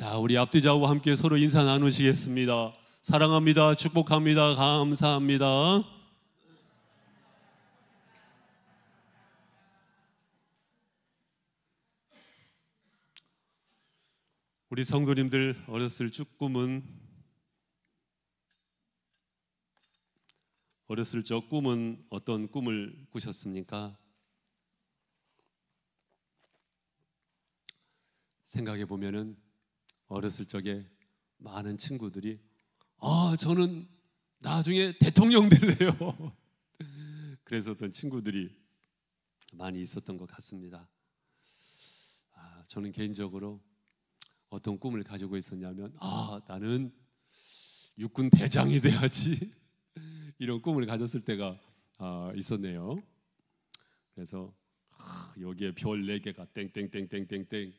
자, 우리 앞뒤좌우와 함께 서로 인사 나누시겠습니다. 사랑합니다. 축복합니다. 감사합니다. 우리 성도님들 어렸을 적 꿈은 어떤 꿈을 꾸셨습니까? 생각해 보면은 어렸을 적에 많은 친구들이 저는 나중에 대통령 될래요. 그래서 어떤 친구들이 많이 있었던 것 같습니다. 저는 개인적으로 어떤 꿈을 가지고 있었냐면 나는 육군 대장이 돼야지 이런 꿈을 가졌을 때가 있었네요. 그래서 여기에 별 4개가 땡땡땡땡땡땡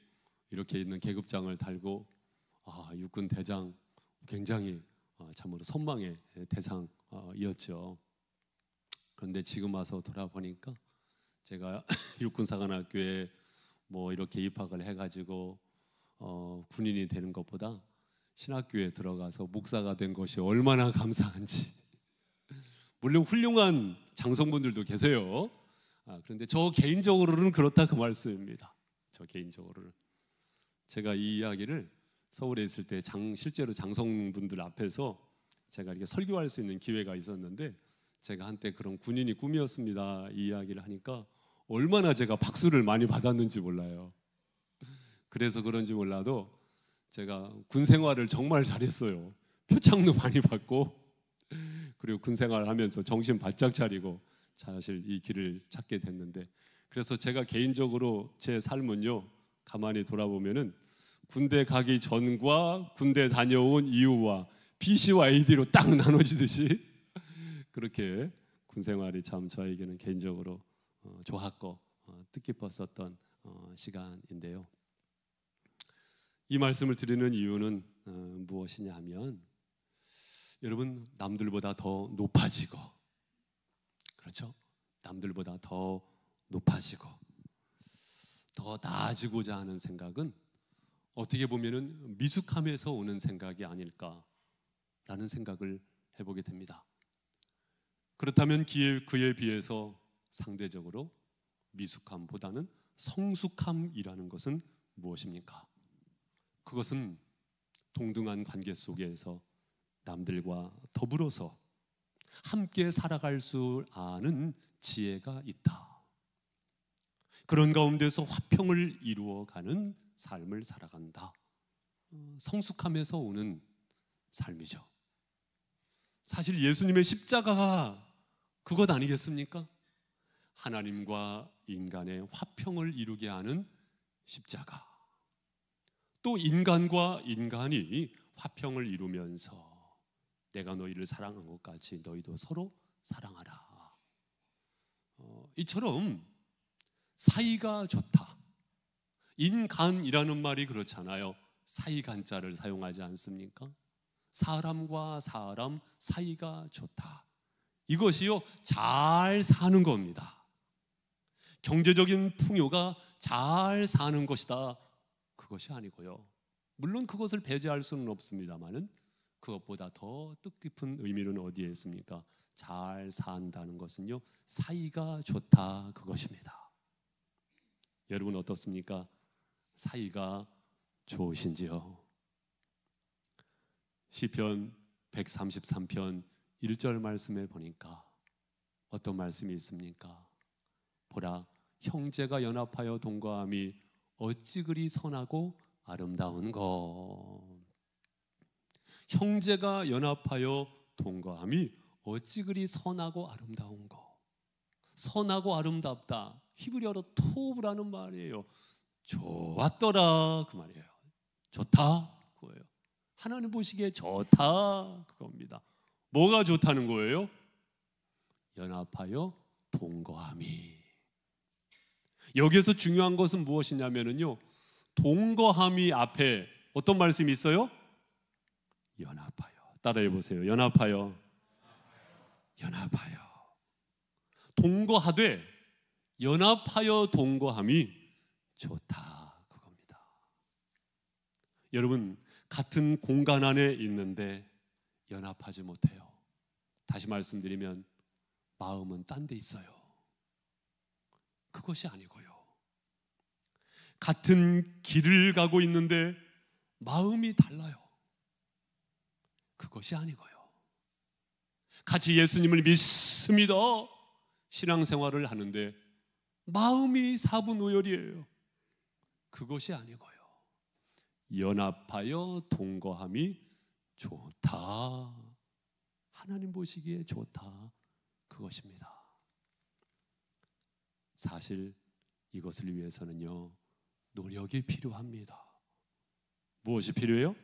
이렇게 있는 계급장을 달고 육군 대장 굉장히 참으로 선망의 대상이었죠. 그런데 지금 와서 돌아보니까 제가 육군사관학교에 이렇게 입학을 해가지고 군인이 되는 것보다 신학교에 들어가서 목사가 된 것이 얼마나 감사한지. 물론 훌륭한 장성분들도 계세요. 그런데 저 개인적으로는 그렇다 그 말씀입니다. 저 개인적으로는 제가 이 이야기를 서울에 있을 때 실제로 장성분들 앞에서 제가 이렇게 설교할 수 있는 기회가 있었는데, 제가 한때 그런 군인이 꿈이었습니다 이 이야기를 하니까 얼마나 제가 박수를 많이 받았는지 몰라요. 그래서 그런지 몰라도 제가 군 생활을 정말 잘했어요. 표창도 많이 받고, 그리고 군 생활을 하면서 정신 바짝 차리고 사실 이 길을 찾게 됐는데, 그래서 제가 개인적으로 제 삶은요, 가만히 돌아보면은 군대 가기 전과 군대 다녀온 이후와 BC와 AD로 딱 나눠지듯이 그렇게 군 생활이 참 저에게는 개인적으로 좋았고 뜻깊었었던 시간인데요. 이 말씀을 드리는 이유는 무엇이냐 하면, 여러분, 남들보다 더 높아지고, 그렇죠? 남들보다 더 높아지고 더 나아지고자 하는 생각은 어떻게 보면은 미숙함에서 오는 생각이 아닐까라는 생각을 해보게 됩니다. 그렇다면 그에 비해서 상대적으로 미숙함보다는 성숙함이라는 것은 무엇입니까? 그것은 동등한 관계 속에서 남들과 더불어서 함께 살아갈 수 아는 지혜가 있다. 그런 가운데서 화평을 이루어가는 삶을 살아간다. 성숙함에서 오는 삶이죠. 사실 예수님의 십자가가 그것 아니겠습니까? 하나님과 인간의 화평을 이루게 하는 십자가. 또 인간과 인간이 화평을 이루면서 내가 너희를 사랑한 것 같이 너희도 서로 사랑하라. 이처럼 사이가 좋다. 인간이라는 말이 그렇잖아요. 사이간자를 사용하지 않습니까? 사람과 사람 사이가 좋다. 이것이요, 잘 사는 겁니다. 경제적인 풍요가 잘 사는 것이다, 그것이 아니고요. 물론 그것을 배제할 수는 없습니다만은 그것보다 더 뜻깊은 의미는 어디에 있습니까? 잘 산다는 것은요, 사이가 좋다, 그것입니다. 여러분 어떻습니까? 사이가 좋으신지요? 시편 133편 1절 말씀에 보니까 어떤 말씀이 있습니까? 보라, 형제가 연합하여 동거함이 어찌 그리 선하고 아름다운 것. 형제가 연합하여 동거함이 어찌 그리 선하고 아름다운 것. 선하고 아름답다, 히브리어로 토브라는 말이에요. 좋았더라, 그 말이에요. 좋다, 그거예요. 하나님 보시기에 좋다, 그겁니다. 뭐가 좋다는 거예요? 연합하여 동거함이. 여기에서 중요한 것은 무엇이냐면요, 동거함이 앞에 어떤 말씀이 있어요? 연합하여. 따라해 보세요. 연합하여. 연합하여. 동거하되 연합하여 동거함이 좋다, 그겁니다. 여러분, 같은 공간 안에 있는데 연합하지 못해요. 다시 말씀드리면 마음은 딴 데 있어요. 그것이 아니고요. 같은 길을 가고 있는데 마음이 달라요. 그것이 아니고요. 같이 예수님을 믿습니다. 신앙생활을 하는데 마음이 사분오열이에요. 그것이 아니고요. 연합하여 동거함이 좋다. 하나님 보시기에 좋다. 그것입니다. 사실 이것을 위해서는요, 노력이 필요합니다. 무엇이 필요해요?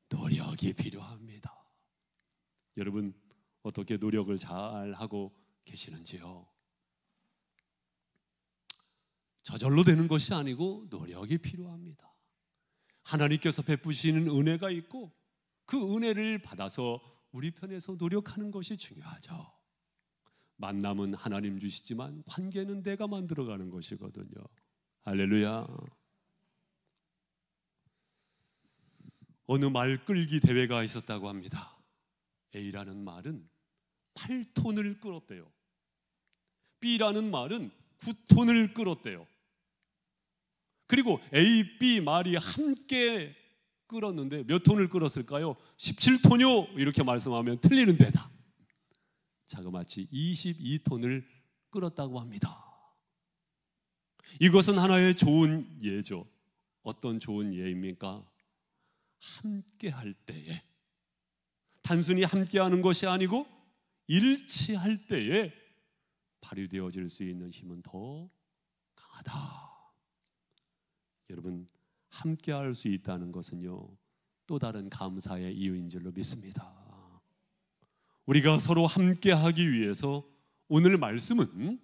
노력이 필요합니다. 여러분, 어떻게 노력을 잘 하고 계시는지요? 저절로 되는 것이 아니고 노력이 필요합니다. 하나님께서 베푸시는 은혜가 있고 그 은혜를 받아서 우리 편에서 노력하는 것이 중요하죠. 만남은 하나님 주시지만 관계는 내가 만들어가는 것이거든요. 할렐루야. 어느 말 끌기 대회가 있었다고 합니다. A라는 말은 8톤을 끌었대요. B라는 말은 9톤을 끌었대요. 그리고 A, B 말이 함께 끌었는데 몇 톤을 끌었을까요? 17톤이요 이렇게 말씀하면 틀리는 데다 자그마치 22톤을 끌었다고 합니다. 이것은 하나의 좋은 예죠. 어떤 좋은 예입니까? 함께 할 때에, 단순히 함께하는 것이 아니고 일치할 때에 발휘되어질 수 있는 힘은 더 강하다. 여러분, 함께할 수 있다는 것은요, 또 다른 감사의 이유인 줄로 믿습니다. 우리가 서로 함께하기 위해서 오늘 말씀은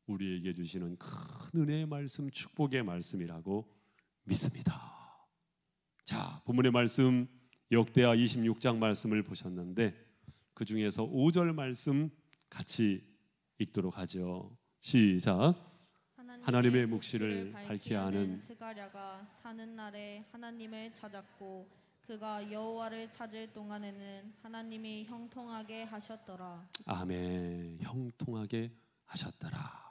우리에게 주시는 큰 은혜의 말씀, 축복의 말씀이라고 믿습니다. 자, 본문의 말씀 역대하 26장 말씀을 보셨는데 그 중에서 5절 말씀 같이 읽도록 하죠. 시작. 하나님의 묵시를 밝히 아는 스가랴가 사는 날에 하나님을 찾았고 그가 여호와를 찾을 동안에는 하나님이 형통하게 하셨더라. 아멘. 형통하게 하셨더라.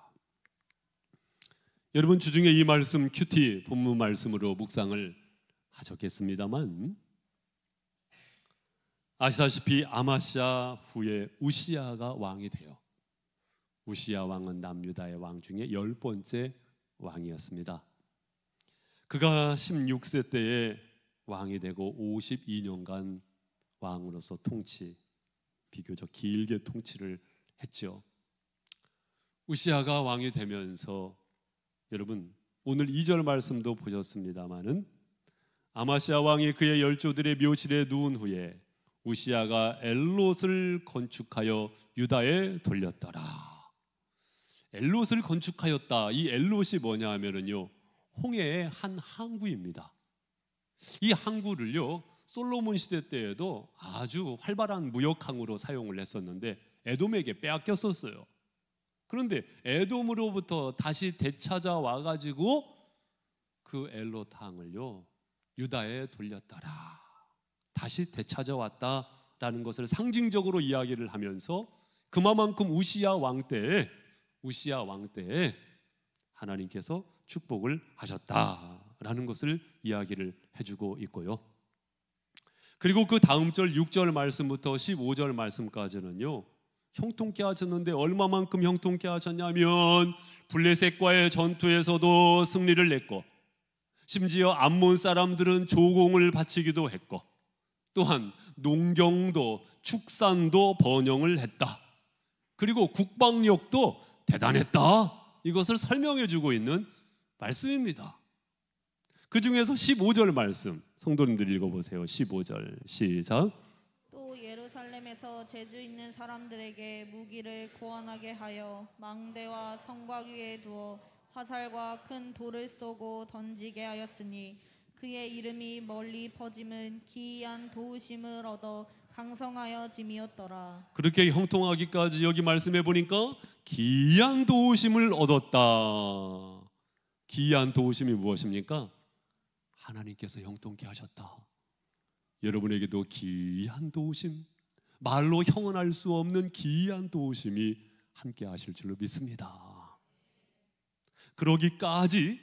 여러분, 주중에 이 말씀 큐티 본문 말씀으로 묵상을 하셨겠습니다만 아시다시피 아마시아 후에 우시아가 왕이 돼요. 우시아 왕은 남유다의 왕 중에 10번째 왕이었습니다. 그가 16세 때에 왕이 되고 52년간 왕으로서 비교적 길게 통치를 했죠. 우시아가 왕이 되면서 여러분, 오늘 2절 말씀도 보셨습니다마는 아마시아 왕이 그의 열조들의 묘실에 누운 후에 우시아가 엘롯을 건축하여 유다에 돌렸더라. 엘롯을 건축하였다. 이 엘롯이 뭐냐 하면은요, 홍해의 한 항구입니다. 이 항구를요, 솔로몬 시대 때에도 아주 활발한 무역항으로 사용을 했었는데 에돔에게 빼앗겼었어요. 그런데 에돔으로부터 다시 되찾아와 가지고 그 엘롯 항을요, 유다에 돌렸더라. 다시 되찾아왔다라는 것을 상징적으로 이야기를 하면서 그만큼 우시아 왕 때에 하나님께서 축복을 하셨다라는 것을 이야기를 해주고 있고요. 그리고 그 다음 절 6절 말씀부터 15절 말씀까지는요, 형통케 하셨는데 얼마만큼 형통케 하셨냐면 블레셋과의 전투에서도 승리를 냈고 심지어 암몬 사람들은 조공을 바치기도 했고 또한 농경도 축산도 번영을 했다. 그리고 국방력도 대단했다. 이것을 설명해 주고 있는 말씀입니다. 그 중에서 15절 말씀 성도님들 읽어보세요. 15절 시작. 또 예루살렘에서 재주 있는 사람들에게 무기를 고안하게 하여 망대와 성곽 위에 두어 화살과 큰 돌을 쏘고 던지게 하였으니 그의 이름이 멀리 퍼짐은 기이한 도우심을 얻어 강성하여 짐이었더라. 그렇게 형통하기까지 여기 말씀해 보니까 기이한 도우심을 얻었다. 기이한 도우심이 무엇입니까? 하나님께서 형통케 하셨다. 여러분에게도 기이한 도우심, 말로 형언할 수 없는 기이한 도우심이 함께 하실 줄로 믿습니다. 그러기까지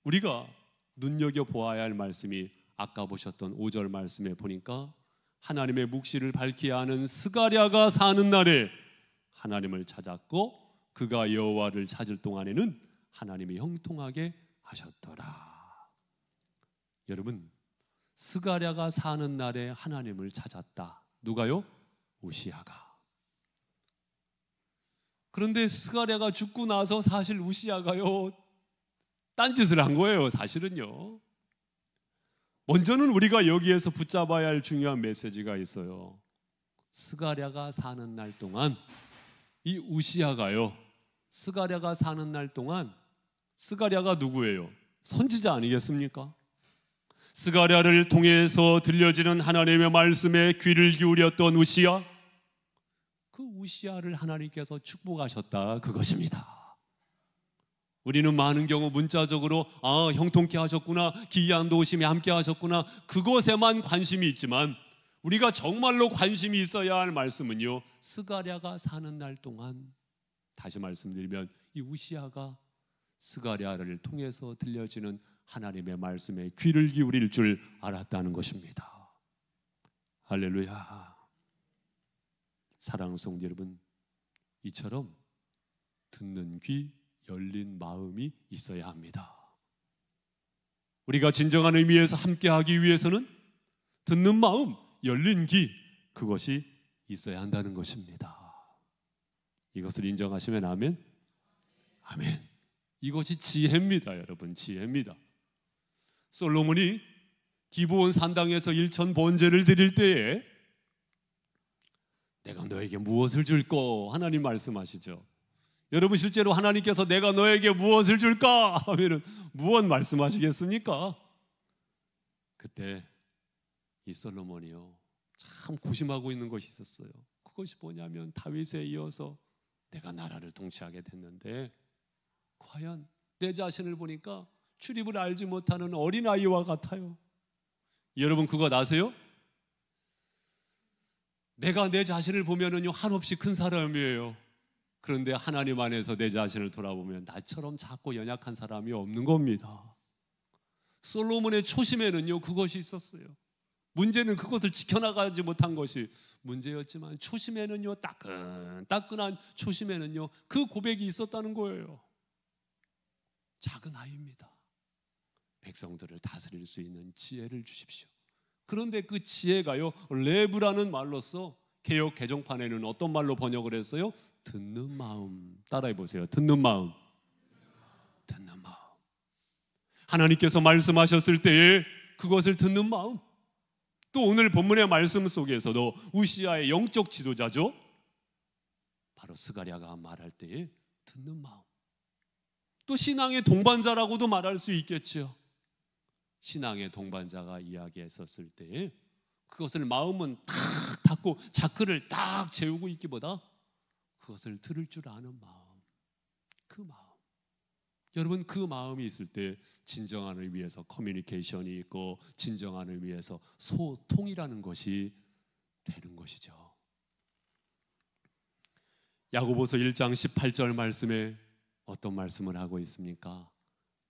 우리가 눈여겨보아야 할 말씀이 아까 보셨던 5절 말씀에 보니까 하나님의 묵시를 밝히 아는 스가랴가 사는 날에 하나님을 찾았고 그가 여호와를 찾을 동안에는 하나님이 형통하게 하셨더라. 여러분, 스가랴가 사는 날에 하나님을 찾았다. 누가요? 우시야가. 그런데 스가랴가 죽고 나서 사실 우시야가요 딴짓을 한 거예요. 사실은요. 먼저는 우리가 여기에서 붙잡아야 할 중요한 메시지가 있어요. 스가랴가 사는 날 동안 이 우시야가요, 스가랴가 사는 날 동안, 스가랴가 누구예요? 선지자 아니겠습니까? 스가랴를 통해서 들려지는 하나님의 말씀에 귀를 기울였던 우시야, 그 우시야를 하나님께서 축복하셨다, 그것입니다. 우리는 많은 경우 문자적으로 형통케 하셨구나, 기이한 도우심이 함께 하셨구나, 그것에만 관심이 있지만 우리가 정말로 관심이 있어야 할 말씀은요, 스가랴가 사는 날 동안, 다시 말씀드리면 이 우시야가 스가랴를 통해서 들려지는 하나님의 말씀에 귀를 기울일 줄 알았다는 것입니다. 할렐루야. 사랑하는 성도 여러분, 이처럼 듣는 귀, 열린 마음이 있어야 합니다. 우리가 진정한 의미에서 함께하기 위해서는 듣는 마음, 열린 귀, 그것이 있어야 한다는 것입니다. 이것을 인정하시면 아멘? 아멘. 이것이 지혜입니다, 여러분. 지혜입니다. 솔로몬이 기브온 산당에서 일천 번제를 드릴 때에 내가 너에게 무엇을 줄까? 하나님 말씀하시죠. 여러분, 실제로 하나님께서 내가 너에게 무엇을 줄까? 하면은 무엇 말씀하시겠습니까? 그때 이 솔로몬이요, 참 고심하고 있는 것이 있었어요. 그것이 뭐냐면 다윗에 이어서 내가 나라를 통치하게 됐는데 과연 내 자신을 보니까 출입을 알지 못하는 어린아이와 같아요. 여러분, 그거 아세요? 내가 내 자신을 보면은요, 한없이 큰 사람이에요. 그런데 하나님 안에서 내 자신을 돌아보면 나처럼 작고 연약한 사람이 없는 겁니다. 솔로몬의 초심에는요, 그것이 있었어요. 문제는 그것을 지켜나가지 못한 것이 문제였지만 초심에는요, 따끈따끈한 초심에는요, 그 고백이 있었다는 거예요. 작은 아이입니다. 백성들을 다스릴 수 있는 지혜를 주십시오. 그런데 그 지혜가요, 레브라는 말로써 개역 개정판에는 어떤 말로 번역을 했어요? 듣는 마음. 따라해 보세요. 듣는 마음. 듣는 마음. 하나님께서 말씀하셨을 때에 그것을 듣는 마음. 또 오늘 본문의 말씀 속에서도 우시야의 영적 지도자죠, 바로 스가랴가 말할 때에 듣는 마음. 또 신앙의 동반자라고도 말할 수 있겠죠. 신앙의 동반자가 이야기했었을 때에 그것을 마음은 탁 닫고 자크를 딱 채우고 있기보다 그것을 들을 줄 아는 마음, 그 마음. 여러분, 그 마음이 있을 때 진정한 의미에서 커뮤니케이션이 있고 진정한 의미에서 소통이라는 것이 되는 것이죠. 야고보서 1장 18절 말씀에 어떤 말씀을 하고 있습니까?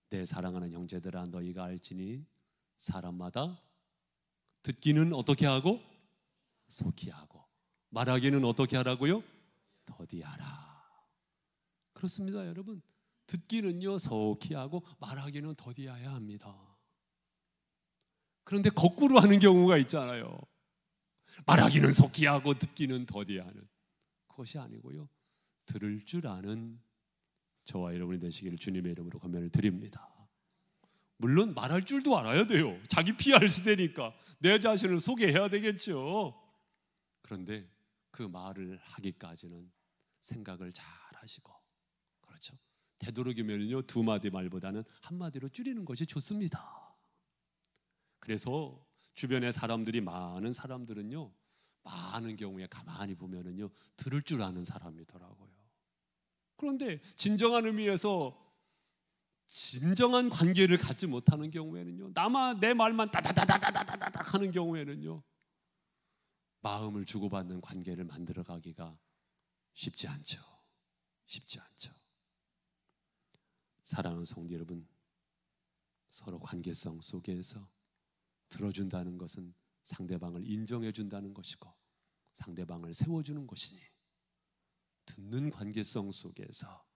내 사랑하는 형제들아, 너희가 알지니 사람마다 듣기는 어떻게 하고 속히 하고 말하기는 어떻게 하라고요? 더디하라. 그렇습니다, 여러분. 듣기는요 속히 하고 말하기는 더디해야 합니다. 그런데 거꾸로 하는 경우가 있잖아요. 말하기는 속히 하고 듣기는 더디하는, 그것이 아니고요, 들을 줄 아는 저와 여러분이 되시기를 주님의 이름으로 권면을 드립니다. 물론 말할 줄도 알아야 돼요. 자기 PR 시대니까 내 자신을 소개해야 되겠죠. 그런데 그 말을 하기까지는 생각을 잘 하시고, 그렇죠, 되도록이면요 두 마디 말보다는 한 마디로 줄이는 것이 좋습니다. 그래서 주변에 사람들이 많은 사람들은요, 많은 경우에 가만히 보면은요 들을 줄 아는 사람이더라고요. 그런데 진정한 의미에서 진정한 관계를 갖지 못하는 경우에는요, 내 말만 따다다다다다다닥 하는 경우에는요, 마음을 주고받는 관계를 만들어가기가 쉽지 않죠. 쉽지 않죠. 사랑하는 성도 여러분, 서로 관계성 속에서 들어준다는 것은 상대방을 인정해 준다는 것이고 상대방을 세워주는 것이니, 듣는 관계성 속에서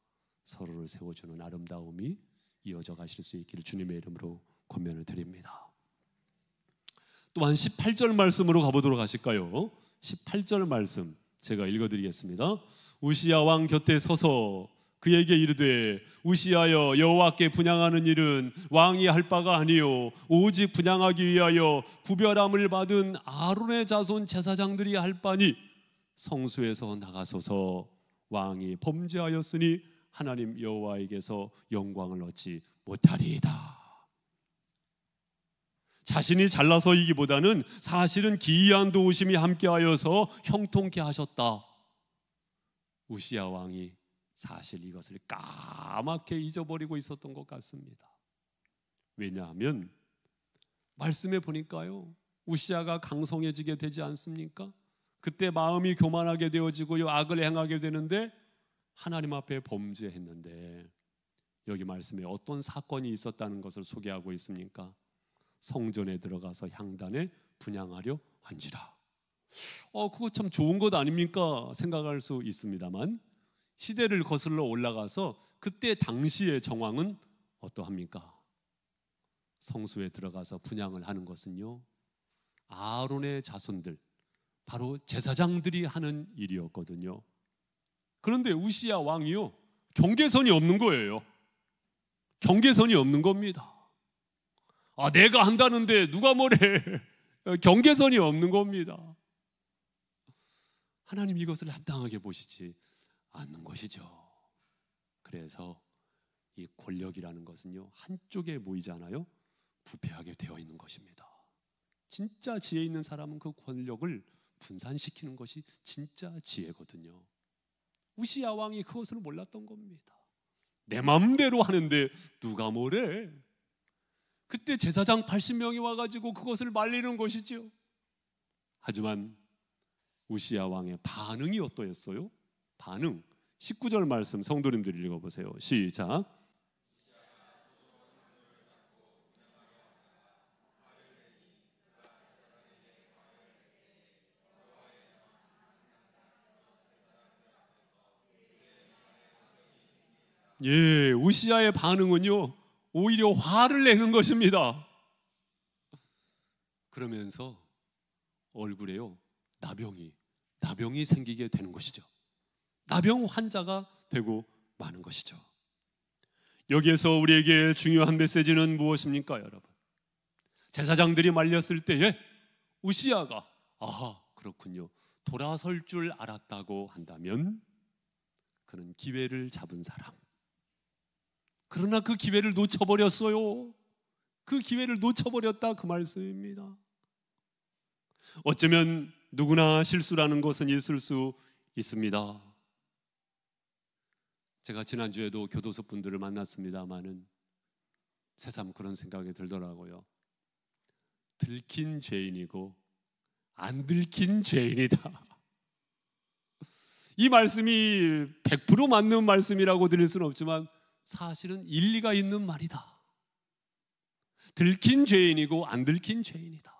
서로를 세워주는 아름다움이 이어져 가실 수 있기를 주님의 이름으로 권면을 드립니다. 또한 18절 말씀으로 가보도록 하실까요? 18절 말씀 제가 읽어드리겠습니다. 우시야 왕 곁에 서서 그에게 이르되, 우시하여 여호와께 분향하는 일은 왕이 할 바가 아니요 오직 분향하기 위하여 구별함을 받은 아론의 자손 제사장들이 할 바니 성소에서 나가소서. 왕이 범죄하였으니 하나님 여호와에게서 영광을 얻지 못하리이다. 자신이 잘나서이기보다는 사실은 기이한 도우심이 함께하여서 형통케 하셨다. 우시야 왕이 사실 이것을 까맣게 잊어버리고 있었던 것 같습니다. 왜냐하면 말씀에 보니까요, 우시야가 강성해지게 되지 않습니까? 그때 마음이 교만하게 되어지고요, 악을 행하게 되는데 하나님 앞에 범죄했는데, 여기 말씀에 어떤 사건이 있었다는 것을 소개하고 있습니까? 성전에 들어가서 향단에 분향하려 한지라. 그거 참 좋은 것 아닙니까? 생각할 수 있습니다만, 시대를 거슬러 올라가서 그때 당시의 정황은 어떠합니까? 성소에 들어가서 분향을 하는 것은요, 아론의 자손들, 바로 제사장들이 하는 일이었거든요. 그런데 우시야 왕이요, 경계선이 없는 거예요. 경계선이 없는 겁니다. 내가 한다는데 누가 뭐래. 경계선이 없는 겁니다. 하나님 이것을 합당하게 보시지 않는 것이죠. 그래서 이 권력이라는 것은요, 한쪽에 모이지 않아요, 부패하게 되어 있는 것입니다. 진짜 지혜 있는 사람은 그 권력을 분산시키는 것이 진짜 지혜거든요. 우시야 왕이 그것을 몰랐던 겁니다. 내 마음대로 하는데 누가 뭐래. 그때 제사장 80명이 와가지고 그것을 말리는 것이죠. 하지만 우시야 왕의 반응이 어떠했어요? 반응, 19절 말씀 성도님들 읽어보세요. 시작. 예, 우시야의 반응은요, 오히려 화를 내는 것입니다. 그러면서 얼굴에요, 나병이 생기게 되는 것이죠. 나병 환자가 되고 마는 것이죠. 여기에서 우리에게 중요한 메시지는 무엇입니까, 여러분? 제사장들이 말렸을 때에 우시야가 그렇군요, 돌아설 줄 알았다고 한다면 그는 기회를 잡은 사람. 그러나 그 기회를 놓쳐버렸어요. 그 기회를 놓쳐버렸다, 그 말씀입니다. 어쩌면 누구나 실수라는 것은 있을 수 있습니다. 제가 지난주에도 교도소 분들을 만났습니다마는 새삼 그런 생각이 들더라고요. 들킨 죄인이고 안 들킨 죄인이다. 이 말씀이 100% 맞는 말씀이라고 드릴 수는 없지만 사실은 일리가 있는 말이다. 들킨 죄인이고 안 들킨 죄인이다.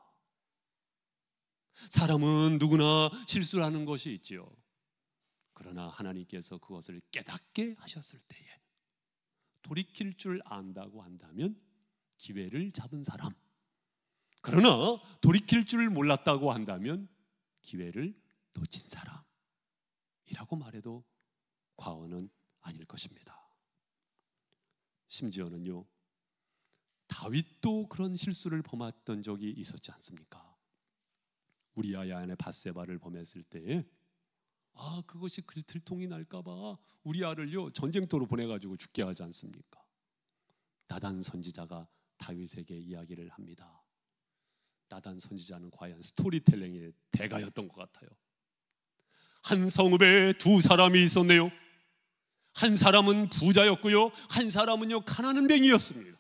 사람은 누구나 실수라는 것이 있지요. 그러나 하나님께서 그것을 깨닫게 하셨을 때에 돌이킬 줄 안다고 한다면 기회를 잡은 사람, 그러나 돌이킬 줄 몰랐다고 한다면 기회를 놓친 사람이라고 말해도 과언은 아닐 것입니다. 심지어는요, 다윗도 그런 실수를 범했던 적이 있었지 않습니까? 우리아의 아내 밧세바를 범했을 때에 그것이 들통이 날까봐 우리아를요 전쟁터로 보내가지고 죽게 하지 않습니까? 나단 선지자가 다윗에게 이야기를 합니다. 나단 선지자는 과연 스토리텔링의 대가였던 것 같아요. 한 성읍에 두 사람이 있었네요. 한 사람은 부자였고요, 한 사람은요 가난한 뱅이였습니다.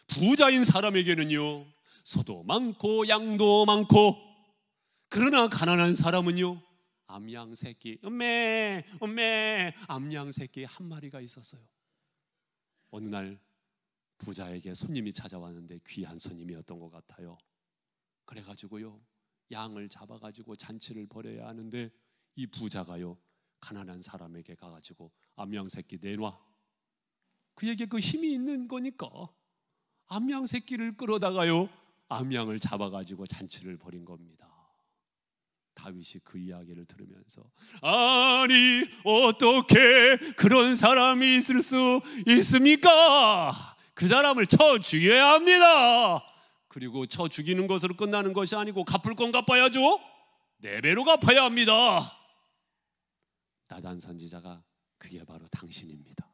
부자인 사람에게는요 소도 많고 양도 많고, 그러나 가난한 사람은요 암양 새끼, 엄매 암양 새끼 한 마리가 있었어요. 어느 날 부자에게 손님이 찾아왔는데 귀한 손님이었던 것 같아요. 그래가지고요 양을 잡아가지고 잔치를 벌여야 하는데, 이 부자가요 가난한 사람에게 가가지고 암양 새끼 내놔. 그에게 그 힘이 있는 거니까 암양 새끼를 끌어다가요 암양을 잡아가지고 잔치를 벌인 겁니다. 다윗이 그 이야기를 들으면서, 아니 어떻게 그런 사람이 있을 수 있습니까? 그 사람을 쳐 죽여야 합니다. 그리고 쳐 죽이는 것으로 끝나는 것이 아니고 갚을 건 갚아야죠. 4배로 갚아야 합니다. 나단 선지자가, 그게 바로 당신입니다.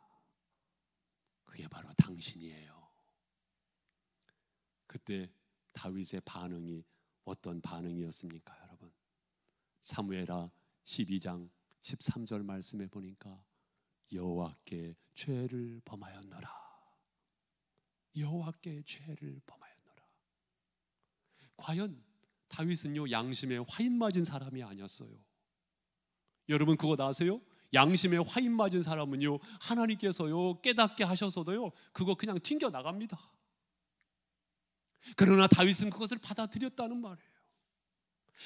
그게 바로 당신이에요. 그때 다윗의 반응이 어떤 반응이었습니까, 여러분? 사무엘하 12장 13절 말씀에 보니까 여호와께 죄를 범하였노라. 여호와께 죄를 범하였노라. 과연 다윗은요 양심에 화인 맞은 사람이 아니었어요. 여러분 그거 아세요? 양심에 화인 맞은 사람은요 하나님께서요 깨닫게 하셔서도요 그거 그냥 튕겨 나갑니다. 그러나 다윗은 그것을 받아들였다는 말이에요.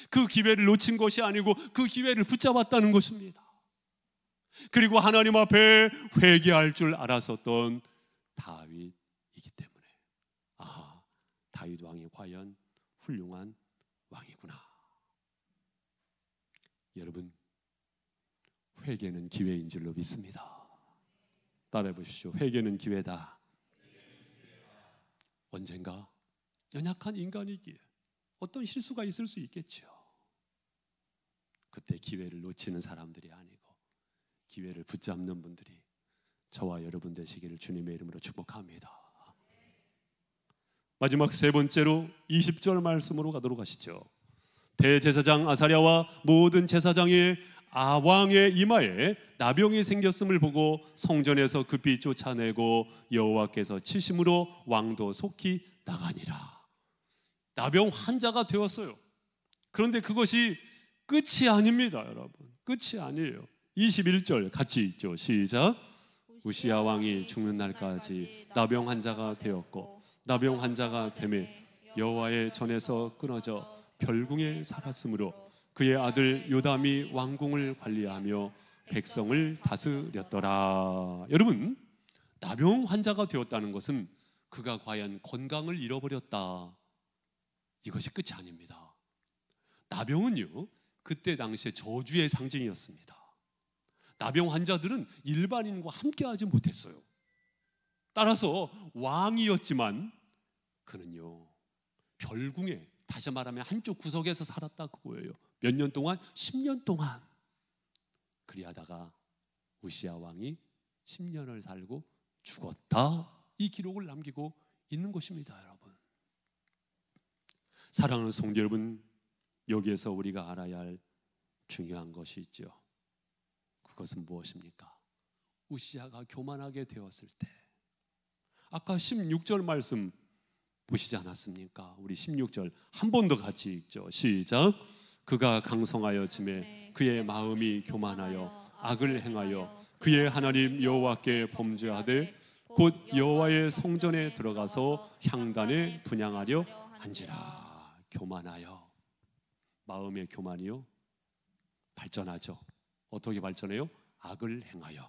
그 기회를 놓친 것이 아니고 그 기회를 붙잡았다는 것입니다. 그리고 하나님 앞에 회개할 줄 알았었던 다윗이기 때문에, 아, 다윗 왕이 과연 훌륭한 왕이구나. 여러분, 회개는 기회인 줄로 믿습니다. 따라해 보십시오. 회개는 기회다. 언젠가 연약한 인간이기에 어떤 실수가 있을 수 있겠죠. 그때 기회를 놓치는 사람들이 아니고 기회를 붙잡는 분들이 저와 여러분 되시기를 주님의 이름으로 축복합니다. 마지막 세 번째로 20절 말씀으로 가도록 하시죠. 대제사장 아사랴와 모든 제사장의 아왕의 이마에 나병이 생겼음을 보고 성전에서 급히 쫓아내고 여호와께서 치심으로 왕도 속히 나가니라. 나병 환자가 되었어요. 그런데 그것이 끝이 아닙니다, 여러분. 끝이 아니에요. 21절 같이 읽죠. 시작. 우시야 왕이 죽는 날까지 나병 환자가 되었고, 나병 환자가 되매 여호와의 전에서 끊어져 별궁에 살았으므로 그의 아들 요담이 왕궁을 관리하며 백성을 다스렸더라. 여러분, 나병 환자가 되었다는 것은 그가 과연 건강을 잃어버렸다, 이것이 끝이 아닙니다. 나병은요 그때 당시에 저주의 상징이었습니다. 나병 환자들은 일반인과 함께하지 못했어요. 따라서 왕이었지만 그는요 별궁에, 다시 말하면 한쪽 구석에서 살았다 그거예요. 몇 년 동안? 10년 동안. 그리하다가 우시야 왕이 10년을 살고 죽었다, 이 기록을 남기고 있는 것입니다. 여러분, 사랑하는 성도 여러분, 여기에서 우리가 알아야 할 중요한 것이 있죠. 그것은 무엇입니까? 우시야가 교만하게 되었을 때, 아까 16절 말씀 보시지 않았습니까? 우리 16절 한 번 더 같이 읽죠. 시작. 그가 강성하였음에 그의 마음이 교만하여 악을 행하여 그의 하나님 여호와께 범죄하되 곧 여호와의 성전에 들어가서 향단에 분향하려 한지라. 교만하여. 마음의 교만이요 발전하죠. 어떻게 발전해요? 악을 행하여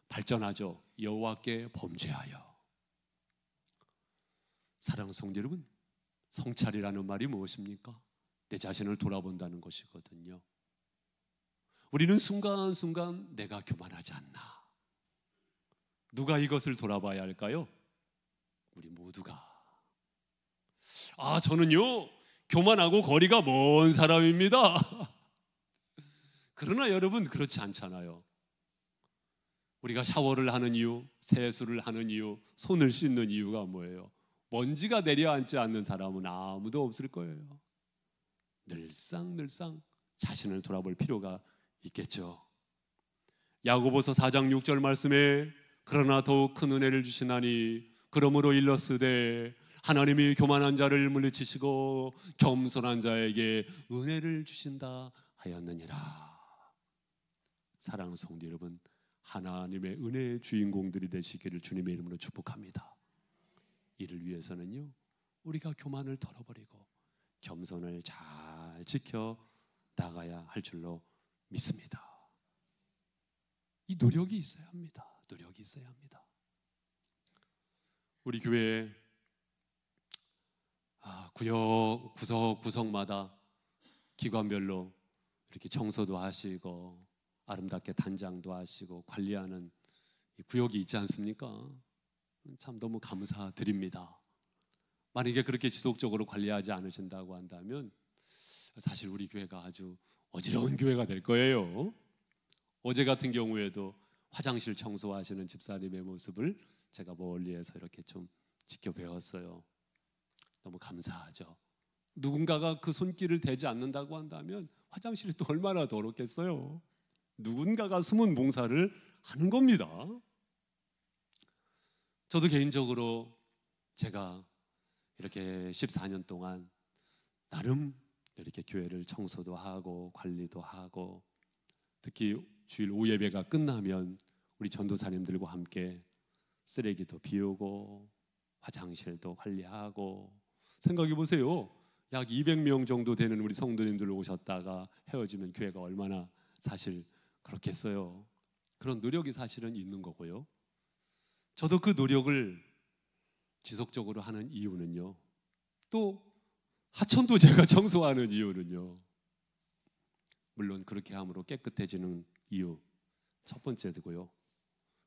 발전하죠. 여호와께 범죄하여. 사랑하는 성도 여러분, 성찰이라는 말이 무엇입니까? 내 자신을 돌아본다는 것이거든요. 우리는 순간순간 내가 교만하지 않나. 누가 이것을 돌아봐야 할까요? 우리 모두가. 아, 저는요 교만하고 거리가 먼 사람입니다. 그러나 여러분, 그렇지 않잖아요. 우리가 샤워를 하는 이유, 세수를 하는 이유, 손을 씻는 이유가 뭐예요? 먼지가 내려앉지 않는 사람은 아무도 없을 거예요. 늘상 자신을 돌아볼 필요가 있겠죠. 야고보서 4장 6절 말씀에 그러나 더욱 큰 은혜를 주시나니 그러므로 일렀으되 하나님이 교만한 자를 물리치시고 겸손한 자에게 은혜를 주신다 하였느니라. 사랑하는 성도 여러분, 하나님의 은혜의 주인공들이 되시기를 주님의 이름으로 축복합니다. 이를 위해서는요, 우리가 교만을 털어버리고 겸손을 잘 지켜 나가야 할 줄로 믿습니다. 이 노력이 있어야 합니다. 노력이 있어야 합니다. 우리 교회 구역 구석마다 기관별로 이렇게 청소도 하시고 아름답게 단장도 하시고 관리하는 구역이 있지 않습니까? 참 너무 감사드립니다. 만약에 그렇게 지속적으로 관리하지 않으신다고 한다면 사실 우리 교회가 아주 어지러운 교회가 될 거예요. 어제 같은 경우에도 화장실 청소하시는 집사님의 모습을 제가 멀리에서 이렇게 좀 지켜배웠어요. 너무 감사하죠. 누군가가 그 손길을 대지 않는다고 한다면 화장실이 또 얼마나 더럽겠어요. 누군가가 숨은 봉사를 하는 겁니다. 저도 개인적으로 제가 이렇게 14년 동안 나름 이렇게 교회를 청소도 하고 관리도 하고, 특히 주일 오후 예배가 끝나면 우리 전도사님들과 함께 쓰레기도 비우고 화장실도 관리하고. 생각해 보세요. 약 200명 정도 되는 우리 성도님들 오셨다가 헤어지면 교회가 얼마나 사실 그렇겠어요. 그런 노력이 사실은 있는 거고요. 저도 그 노력을 지속적으로 하는 이유는요, 또 하천도 제가 청소하는 이유는요, 물론 그렇게 함으로 깨끗해지는 이유 첫 번째고요.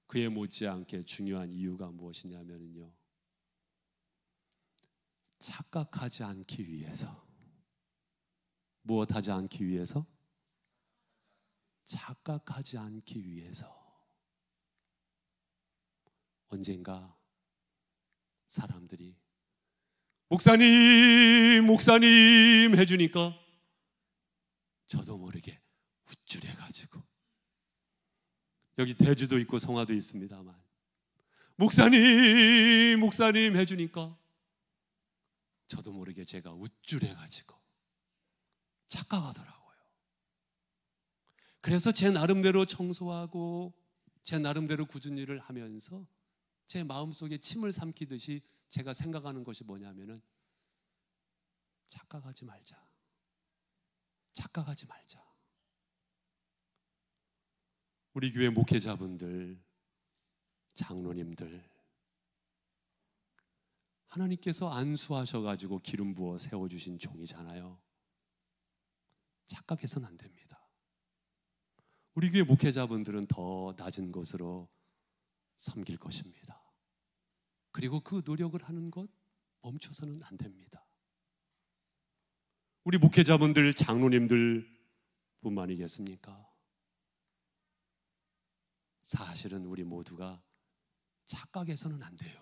그에 못지않게 중요한 이유가 무엇이냐면요, 착각하지 않기 위해서. 무엇하지 않기 위해서? 착각하지 않기 위해서. 언젠가 사람들이 목사님 해주니까 저도 모르게 우쭐해가지고, 여기 대주도 있고 성화도 있습니다만 목사님 해주니까 저도 모르게 제가 우쭐해가지고 착각하더라고요. 그래서 제 나름대로 청소하고 제 나름대로 굳은 일을 하면서 제 마음속에 침을 삼키듯이 제가 생각하는 것이 뭐냐면은 착각하지 말자. 우리 교회 목회자분들, 장로님들, 하나님께서 안수하셔가지고 기름 부어 세워주신 종이잖아요. 착각해서는 안 됩니다. 우리 교회 목회자분들은 더 낮은 곳으로 섬길 것입니다. 그리고 그 노력을 하는 것 멈춰서는 안 됩니다. 우리 목회자분들, 장로님들 뿐만이겠습니까? 사실은 우리 모두가 착각해서는 안 돼요.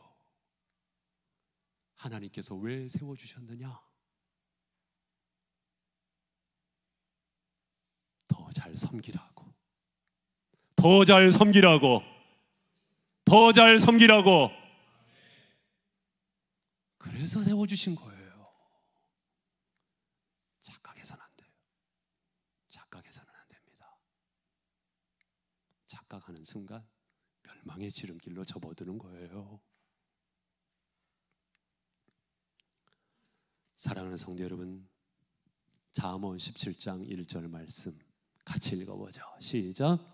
하나님께서 왜 세워주셨느냐? 더 잘 섬기라고. 그래서 세워주신 거예요. 착각해서는 안 돼요. 착각해서는 안 됩니다. 착각하는 순간 멸망의 지름길로 접어드는 거예요. 사랑하는 성도 여러분, 잠언 17장 1절 말씀 같이 읽어보죠. 시작.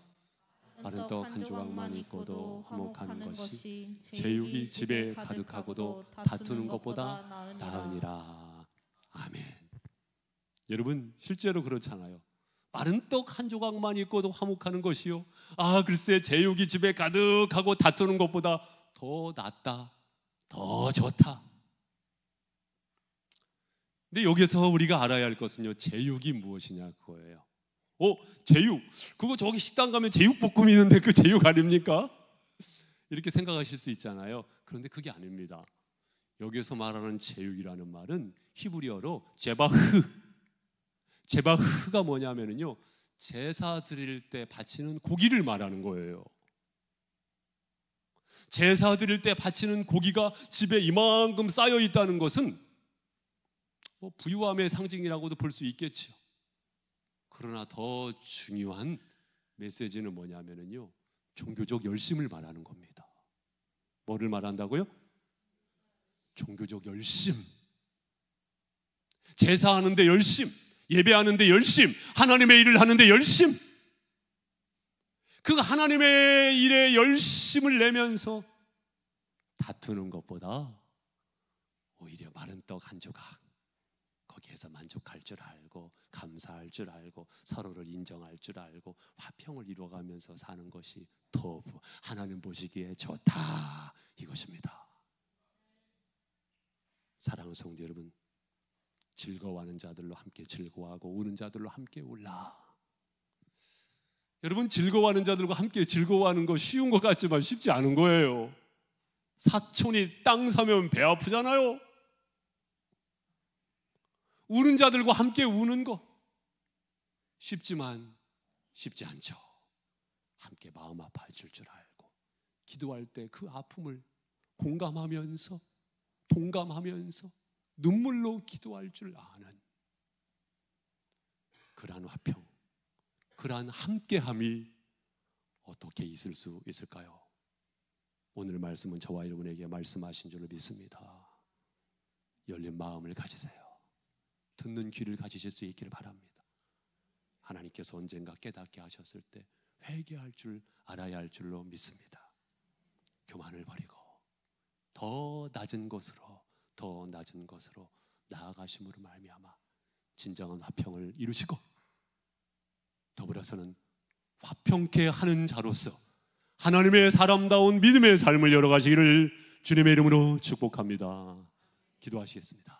마른 떡 한 조각만 있고도 화목하는 것이 제육이 집에 가득하고도 다투는 것보다 나으니라. 아멘. 여러분, 실제로 그렇잖아요. 마른 떡 한 조각만 있고도 화목하는 것이요, 글쎄 제육이 집에 가득하고 다투는 것보다 더 낫다, 더 좋다. 근데 여기서 우리가 알아야 할 것은요, 제육이 무엇이냐 그거예요. 제육, 그거 저기 식당 가면 제육볶음이 있는데 그 제육 아닙니까? 이렇게 생각하실 수 있잖아요. 그런데 그게 아닙니다. 여기서 말하는 제육이라는 말은 히브리어로 제바흐가 뭐냐면요, 제사 드릴 때 바치는 고기를 말하는 거예요. 제사 드릴 때 바치는 고기가 집에 이만큼 쌓여 있다는 것은 부유함의 상징이라고도 볼 수 있겠죠. 그러나 더 중요한 메시지는 뭐냐면요, 종교적 열심을 말하는 겁니다. 뭐를 말한다고요? 종교적 열심. 제사하는데 열심, 예배하는데 열심, 하나님의 일을 하는데 열심. 그 하나님의 일에 열심을 내면서 다투는 것보다 오히려 마른 떡 한 조각, 거기에서 만족할 줄 알고 감사할 줄 알고 서로를 인정할 줄 알고 화평을 이루어가면서 사는 것이 더 하나님 보시기에 좋다, 이것입니다. 사랑하는 성도 여러분, 즐거워하는 자들로 함께 즐거워하고 우는 자들로 함께 울라. 여러분, 즐거워하는 자들과 함께 즐거워하는 거 쉬운 것 같지만 쉽지 않은 거예요. 사촌이 땅 사면 배 아프잖아요. 우는 자들과 함께 우는 거 쉽지만 쉽지 않죠. 함께 마음 아파할 줄 알고 기도할 때 그 아픔을 공감하면서 동감하면서 눈물로 기도할 줄 아는 그러한 화평, 그러한 함께함이 어떻게 있을 수 있을까요? 오늘 말씀은 저와 여러분에게 말씀하신 줄로 믿습니다. 열린 마음을 가지세요. 듣는 귀를 가지실 수 있기를 바랍니다. 하나님께서 언젠가 깨닫게 하셨을 때 회개할 줄 알아야 할 줄로 믿습니다. 교만을 버리고 더 낮은 곳으로 나아가심으로 말미암아 진정한 화평을 이루시고 더불어서는 화평케 하는 자로서 하나님의 사람다운 믿음의 삶을 열어가시기를 주님의 이름으로 축복합니다. 기도하시겠습니다.